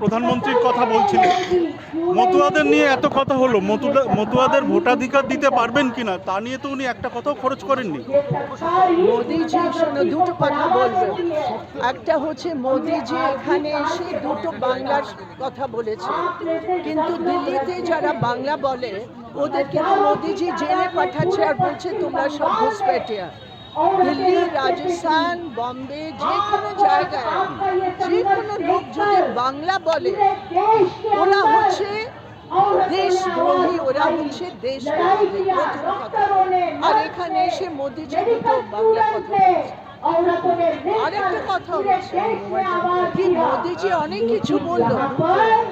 প্রধানমন্ত্রীর কথা বলছিলেন, মতুয়াদের নিয়ে এত কথা হলো, মতুয়াদের ভোটাধিকার দিতে পারবেন কিনা তা নিয়ে তো উনি একটা কথাও খরচ করেননি। মোদিজি দুটো কথা বলবেন। একটা হচ্ছে মোদিজি এখানে এসে দুটো বাংলার কথা বলেছে, কিন্তু দিল্লিতে যারা বাংলা বলে ওদের কিন্তু মোদিজি জেলে পাঠাচ্ছে আর বলছে তোমরা সব ঘুষপেটিয়া। দিল্লি, রাজস্থান, বম্বে, যে কোনো জায়গায় যে কোনো লোক যদি বাংলা বলে ওরা হচ্ছে দেশদ্রোহী, ওরা হচ্ছে দেশবিরোধী, প্রথম কথা। আর এখানে এসে মোদিজি দুটো বাংলা কথা বলছে। আরেকটা কথা হচ্ছে কি মোদিজি অনেক কিছু বললো,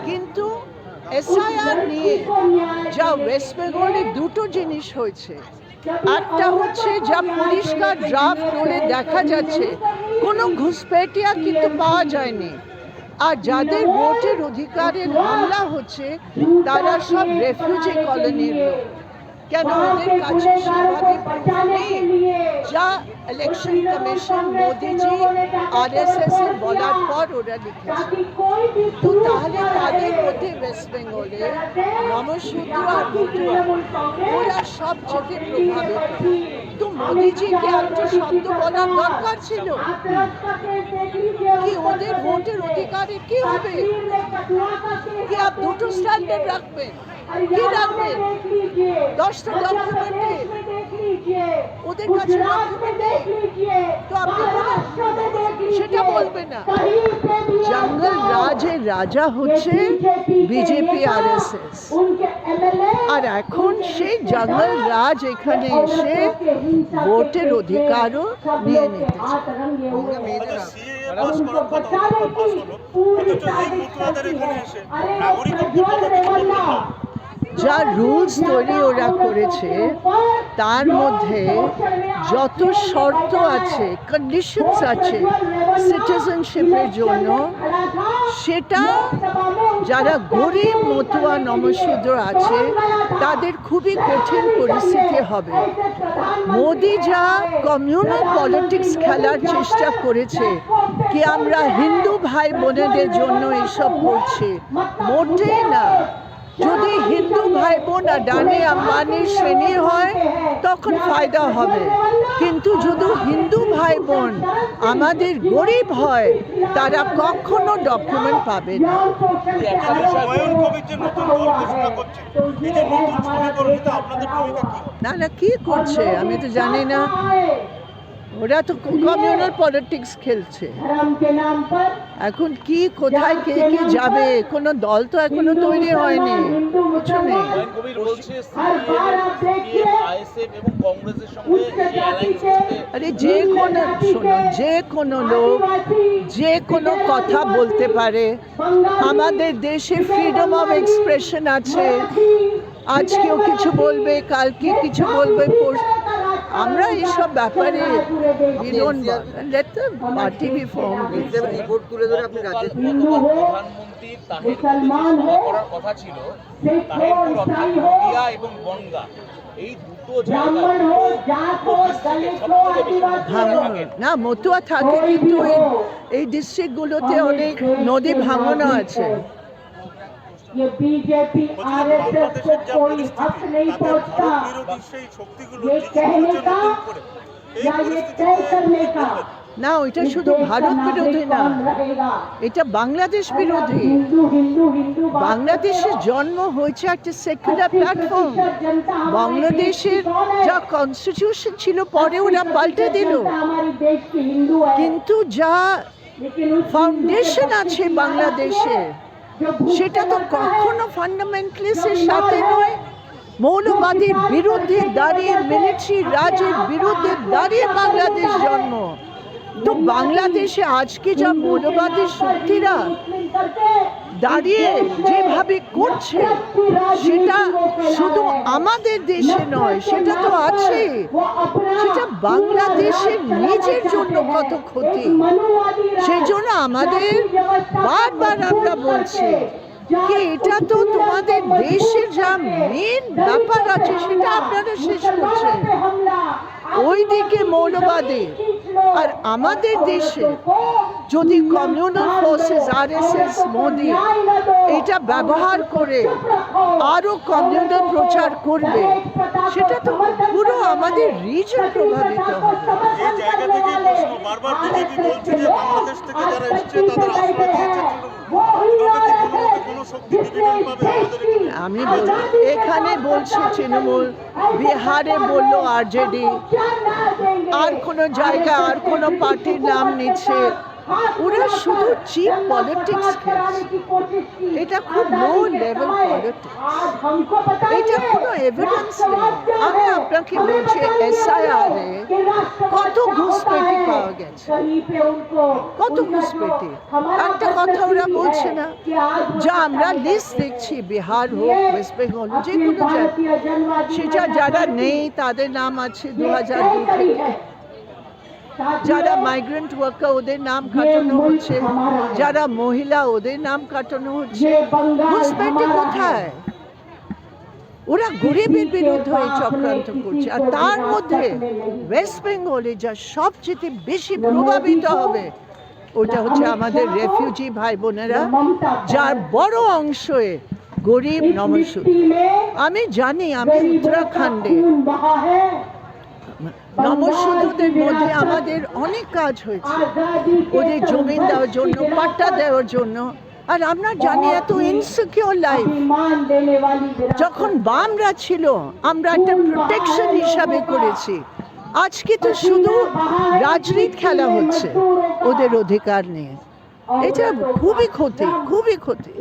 কিন্তু এসআইআর নিয়ে যা ওয়েস্ট বেঙ্গলে দুটো জিনিস হয়েছে। একটা হচ্ছে যা পরিষ্কার ড্রাফট করে দেখা যাচ্ছে কোনো ঘুষপেটিয়া কিন্তু পাওয়া যায়নি। আর যাদের ভোটের অধিকারের হামলা হচ্ছে তারা সব রেফিউজি কলোনির লোক। কেন ওদের কাছে সেভাবে যা ইলেকশন কমিশন মোদিজি আরএসএস এর বলার পর ওরা লিখেছে। তো তাহলে তাদের মধ্যে ওয়েস্ট বেঙ্গলে নমশূদ্র আর মতুয়া ওরা সবচেয়ে প্রভাবিত। তো মোদিজিকে একটা শব্দ বলার দরকার ছিল কি ওদের ভোটের অধিকারে কি হবে, কি আপ দুটো স্ট্যান্ডার্ড রাখবেন, কি রাখবেন 10টা ডকুমেন্টে ওদের কাছে তো আপনি সেটা বলবেন না। জঙ্গল রাজের রাজা হচ্ছে বিজেপি আরএসএস, আর এখন সেই জঙ্গল রাজ এখানে এসে ভোটের অধিকারও নিয়ে নিতে যা রুলস তৈরি ওরা করেছে তার মধ্যে যত শর্ত আছে, কন্ডিশনস আছে সিটিজেনশিপের জন্য, সেটা যারা গরিব মতুয়া নমশূদ্র আছে তাদের খুবই কঠিন পরিস্থিতি হবে। মোদি যা কমিউনাল পলিটিক্স খেলার চেষ্টা করেছে কি আমরা হিন্দু ভাই বোনেদের জন্য এসব করছি, মোটেই না। যদি হিন্দু ভাই বোন আদানি আম্বানির শ্রেণী হয় তখন ফায়দা হবে, কিন্তু যদি হিন্দু ভাই বোন আমাদের গরিব হয় তারা কখনো ডকুমেন্ট পাবে না। না না কি করছে আমি তো জানি না, ওরা তো কমিউনাল পলিটিক্স খেলছে। এখন কি কোথায় কে কে যাবে, কোনো দল তো এখনো তৈরি হয়নি, কিছু নেই। আরে যে কোনো শোনো, যে কোনো লোক যে কোনো কথা বলতে পারে। আমাদের দেশে ফ্রিডম অফ এক্সপ্রেশন আছে, আজকেও কিছু বলবে, কালকে কিছু বলবে, আমরা এইসব ব্যাপারে না মতুয়া থাকে, কিন্তু এই ডিস্ট্রিক্টগুলোতে অনেক নদী ভাঙনও আছে। ये बीजेपी आरएसएस को कोई हक नहीं पहुंचता ये कहने का या ये तय करने का। না ওইটা শুধু ভারত বিরোধী না, এটা বাংলাদেশ বিরোধী। বাংলাদেশের জন্ম হয়েছে একটা সেকুলার প্ল্যাটফর্ম। বাংলাদেশের যা কনস্টিটিউশন ছিল পরে ওরা পাল্টে দিল, কিন্তু যা ফাউন্ডেশন আছে বাংলাদেশে সেটা তো কখনো ফান্ডামেন্টালিস্টের সাথে নয়। মৌলবাদীর বিরুদ্ধে দাঁড়িয়ে, মিলিটারি রাজের বিরুদ্ধে দাঁড়িয়ে বাংলাদেশ জন্ম। তো বাংলাদেশে আজকে যা মৌলবাদী শক্তিরা দাঁড়িয়ে যেভাবে করছে সেটা শুধু আমাদের দেশে নয়, সেটা তো আছে, সেটা বাংলাদেশের নিজের জন্য কত ক্ষতি। সেই জন্য আমাদের বারবার আমরা বলছি কি এটা তো তোমাদের দেশের যা মেন ব্যাপার আছে সেটা আপনারা শেষ করছেন। ওইদিকে মৌলবাদী আর আমাদের দেশে যদি কমিউনাল ফোর্সেস আরএসএস মোদি এটা ব্যবহার করে আরো কমিউনাল প্রচার করবে, সেটা তো পুরো আমাদের রিজন প্রভাবিত হবে। এই জায়গা থেকেই প্রশ্ন, বারবার বিজেপি বলছে যে বাংলাদেশ থেকে যারা এসছে তাদের আশ্রয় দিয়েছে তৃণমূল। এভাবে কি কোনোভাবে কোনো শক্তি ডিভিডেন্ড পাবে আমাদের এখানে? আমি এখানে বলছি তৃণমূল, বিহারে বললো আরজেডি, আর কোনো জায়গায় আর কোনো পার্টির নাম নিচ্ছে। ওরা শুধু চিপ পলিটিক্স খেলছে। এটা খুব লো লেভেল পলিটিক্স, এটা কোনো এভিডেন্স নেই। আমি আপনাকে বলছি SIR এ কত ঘুষপেটি পাওয়া গেছে, কত ঘুষপেটি। একটা কথা ওরা বলছে না, যা আমরা লিস্ট দেখছি বিহার হোক ওয়েস্ট বেঙ্গল যে কোনো জায়গায়, সেটা যারা নেই তাদের নাম আছে 2002 থেকে। যারা মাইগ্রেন্ট ওয়ার্কার ওদের নাম কাটানো হচ্ছে, যারা মহিলা ওদের নাম কাটানো হচ্ছে। ঘুষপেটি কোথায়? ওরা গরিবের বিরুদ্ধে এই চক্রান্ত করছে। আর তার মধ্যে ওয়েস্ট বেঙ্গলে যা সবচেয়ে বেশি প্রভাবিত হবে ওটা হচ্ছে আমাদের রেফিউজি ভাই বোনেরা, যার বড় অংশে গরিব নমশূদ্র। আমি জানি, আমি উত্তরাখণ্ডে নমশূদ্রদের মধ্যে আমাদের অনেক কাজ হয়েছে, ওদের জমি দেওয়ার জন্য, পাট্টা দেওয়ার জন্য। আর আমরা জানি এত ইনসিকিউর লাইফ। যখন বামরা ছিল আমরা একটা প্রোটেকশন হিসাবে করেছি, আজকে তো শুধু রাজনীতি খেলা হচ্ছে ওদের অধিকার নিয়ে। এটা খুবই ক্ষতি, খুবই ক্ষতি।